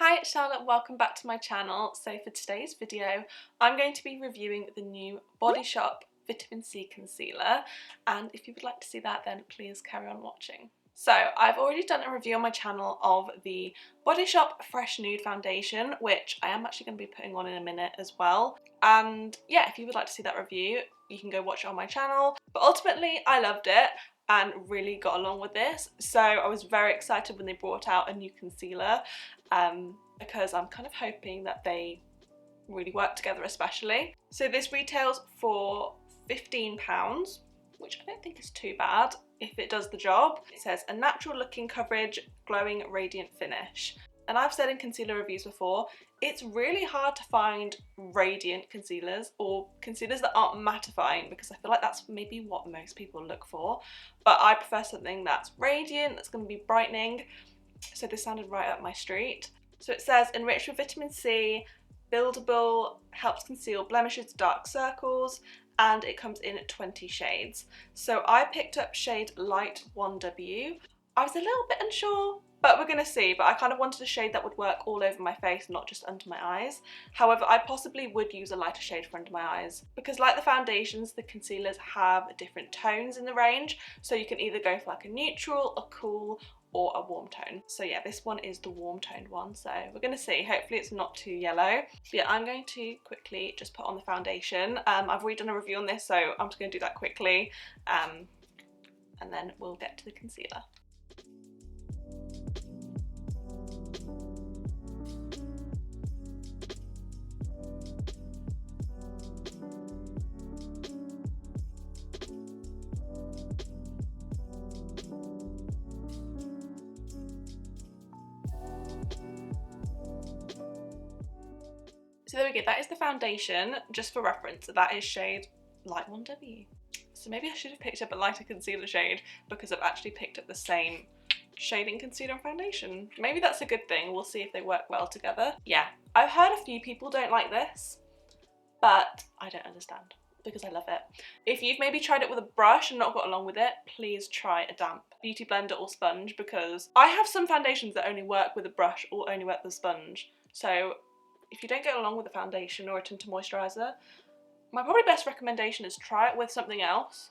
Hi, it's Charlotte, welcome back to my channel. So for today's video, I'm going to be reviewing the new Bodyshop Vitamin C Concealer, and if you would like to see that, then please carry on watching. So I've already done a review on my channel of the Bodyshop Fresh Nude Foundation, which I am actually going to be putting on in a minute as well. And yeah, if you would like to see that review, you can go watch it on my channel. But ultimately, I loved it and really got along with this. So I was very excited when they brought out a new concealer because I'm kind of hoping that they really work together especially. So this retails for £15, which I don't think is too bad if it does the job. It says a natural looking coverage, glowing radiant finish. And I've said in concealer reviews before, it's really hard to find radiant concealers or concealers that aren't mattifying, because I feel like that's maybe what most people look for. But I prefer something that's radiant, that's going to be brightening. So this sounded right up my street. So it says enriched with vitamin C, buildable, helps conceal blemishes, dark circles, and it comes in 20 shades. So I picked up shade Light 1W. I was a little bit unsure, but we're gonna see. But I kind of wanted a shade that would work all over my face, not just under my eyes. However, I possibly would use a lighter shade for under my eyes, because like the foundations, the concealers have different tones in the range. So you can either go for like a neutral, a cool, or a warm tone. So yeah, this one is the warm toned one, so we're gonna see. Hopefully it's not too yellow. But yeah, I'm going to quickly just put on the foundation. I've already done a review on this, so I'm just gonna do that quickly, and then we'll get to the concealer. So there we go, that is the foundation. Just for reference, that is shade Light 1W. So maybe I should have picked up a lighter concealer shade, because I've actually picked up the same shading concealer and foundation. Maybe that's a good thing. We'll see if they work well together. Yeah, I've heard a few people don't like this, but I don't understand, because I love it. If you've maybe tried it with a brush and not got along with it, please try a damp beauty blender or sponge, because I have some foundations that only work with a brush or only work with a sponge. So if you don't get along with a foundation or a tinted moisturiser, my probably best recommendation is try it with something else,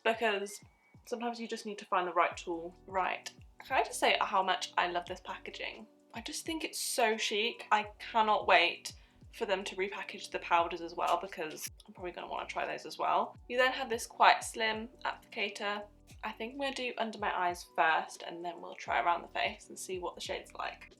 because sometimes you just need to find the right tool. Right, can I just say how much I love this packaging? I just think it's so chic. I cannot wait for them to repackage the powders as well, because I'm probably going to want to try those as well. You then have this quite slim applicator. I think I'm going to do under my eyes first, and then we'll try around the face and see what the shade's like.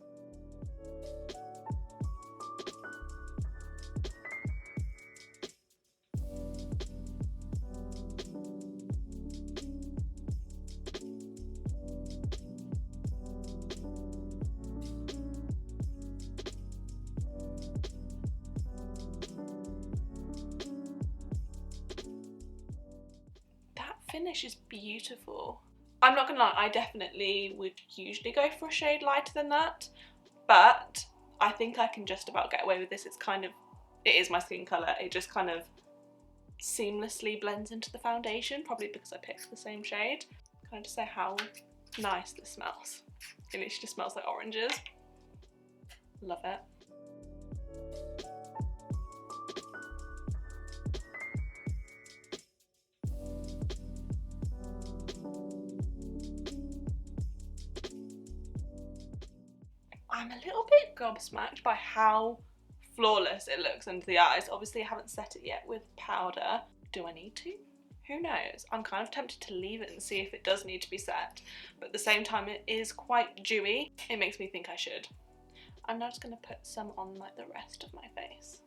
Finish is beautiful. I'm not gonna lie, I definitely would usually go for a shade lighter than that, but I think I can just about get away with this. It's kind of, it is my skin colour. It just kind of seamlessly blends into the foundation, probably because I picked the same shade. Can I just say how nice this smells? It literally just smells like oranges. Love it. I'm a little bit gobsmacked by how flawless it looks under the eyes. Obviously I haven't set it yet with powder. Do I need to? Who knows? I'm kind of tempted to leave it and see if it does need to be set, but at the same time it is quite dewy. It makes me think I should. I'm now just going to put some on like the rest of my face.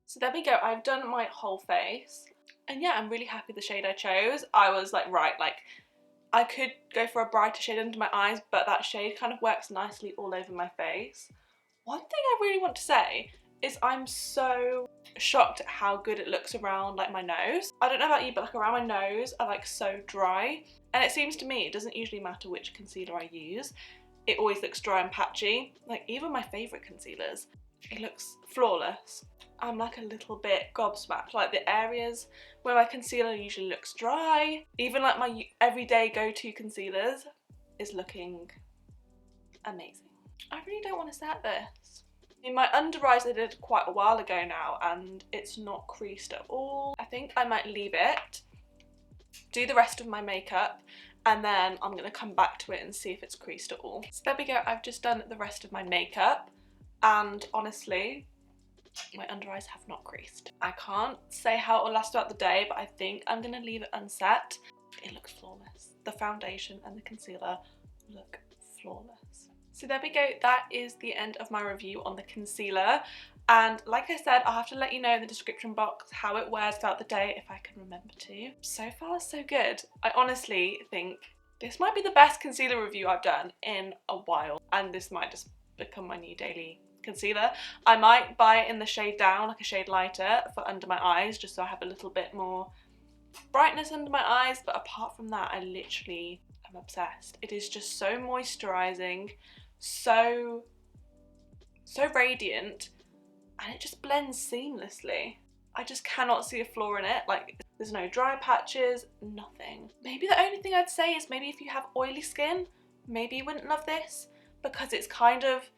So there we go, I've done my whole face, and yeah, I'm really happy the shade I chose. I was like, right, like I could go for a brighter shade under my eyes, but that shade kind of works nicely all over my face. One thing I really want to say is I'm so shocked at how good it looks around like my nose. I don't know about you, but like around my nose are like so dry, and it seems to me it doesn't usually matter which concealer I use, it always looks dry and patchy. Like even my favourite concealers, it looks flawless. I'm like a little bit gobsmacked, like the areas where my concealer usually looks dry, even like my everyday go-to concealers, is looking amazing. I really don't want to set this. In my under eyes I did quite a while ago now and it's not creased at all. I think I might leave it, do the rest of my makeup, and then I'm going to come back to it and see if it's creased at all. So there we go, I've just done the rest of my makeup and honestly my under eyes have not creased. I can't say how it will last throughout the day, but I think I'm going to leave it unset. It looks flawless. The foundation and the concealer look flawless. So there we go, that is the end of my review on the concealer, and like I said, I'll have to let you know in the description box how it wears throughout the day if I can remember to. So far so good. I honestly think this might be the best concealer review I've done in a while, and this might just become my new daily concealer. I might buy it in the shade down, like a shade lighter, for under my eyes, just so I have a little bit more brightness under my eyes, but apart from that I literally am obsessed. It is just so moisturising, so radiant, and it just blends seamlessly. I just cannot see a flaw in it. Like there's no dry patches, nothing. Maybe the only thing I'd say is maybe if you have oily skin, maybe you wouldn't love this, because it's kind of,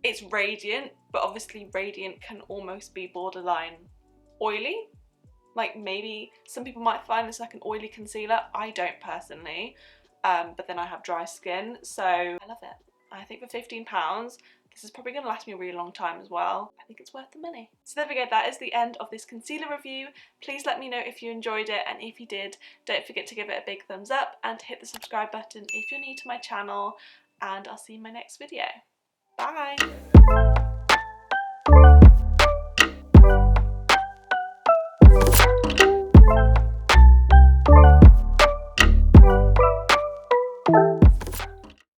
it's radiant, but obviously radiant can almost be borderline oily. Like maybe some people might find this like an oily concealer. I don't personally, but then I have dry skin, so I love it. I think for £15, this is probably going to last me a really long time as well. I think it's worth the money. So there we go, that is the end of this concealer review. Please let me know if you enjoyed it, and if you did, don't forget to give it a big thumbs up and hit the subscribe button if you're new to my channel, and I'll see you in my next video. Bye!